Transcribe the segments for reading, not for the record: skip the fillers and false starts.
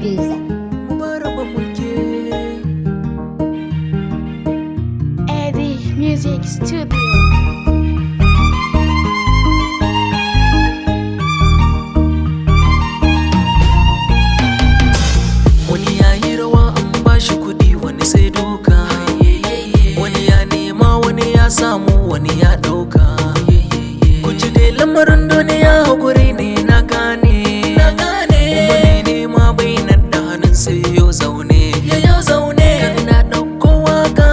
abuser. Eddie Music Studio. Wani ya yi rawa an ba shi kuɗi, wani sai duka. Wani ya nema, wani ya samu, wani ya ɗauka. Ku ji dai lamarin duniya haƙuri ne na gane. Kuma ne nema bai nan da hannun sai yau zaune. Kan na ɗauko waka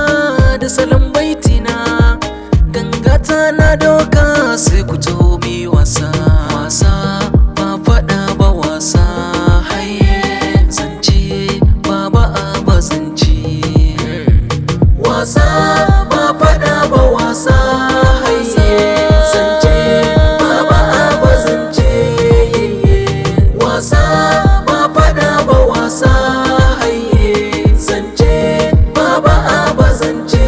da salon baitina, gangata na doka sai ku taho mi wasa. Ba faɗa ba wasa. Wasa ba faɗa ba wasa, zance ba ba zance. Wasa ba faɗa ba wasa, zance ba ba zance.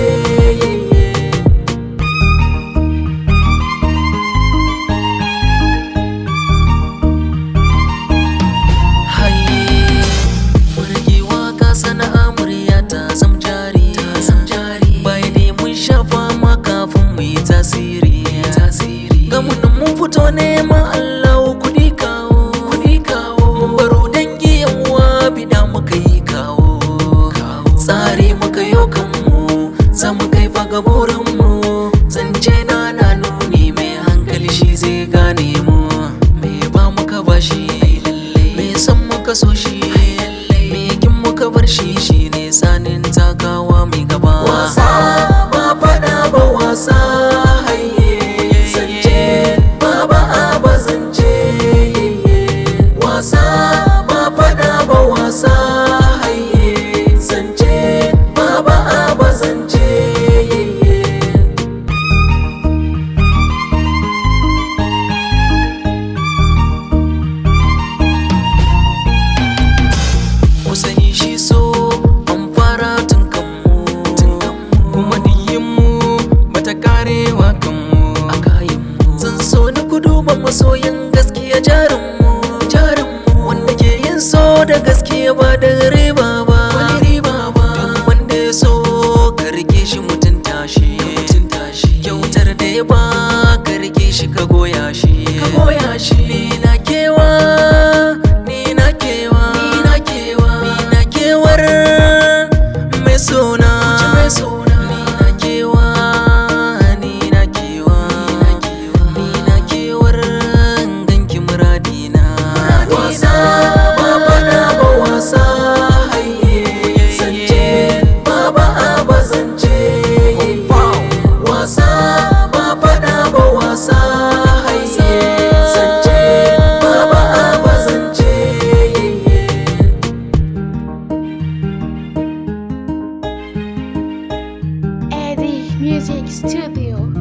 Burgewa ka sana'a murya ta zam jari. Gamunan mun fito neman Allah kuɗi kawo. Mun baro dangi yan uwa bida muka yi kawo. Tsari muka yo kanmu, za mu kai faga burinmu. Zance na nuni mai hankali shi zai gane mu. Me ba muka bashi, me san muka so shi, me kin muka bar shi, shine sanin takawa mai gaba. Wasa ba faɗa ba wasa. Wasa ba faɗa ba wasa, zance ba ba zance. Kusan shi so an fara tun kanmu, kuma diyinmu bata karewa kanmu. Zan so ni ku duba masoyin gaskiya jarinmu, wanda ke yin so da gaskiya ba da riba ba. Duk wanda ya so ka rike shi mutunta shi, kyautar da ya ba ka rike shi ka goya shi. Ni na kewa, ni na kewa, ni na kewar mai sona. Wasa ba faɗa ba wasa, zance ba ba zance. Wasa ba faɗa ba wasa, zance ba ba zance. Eddie Music Studio.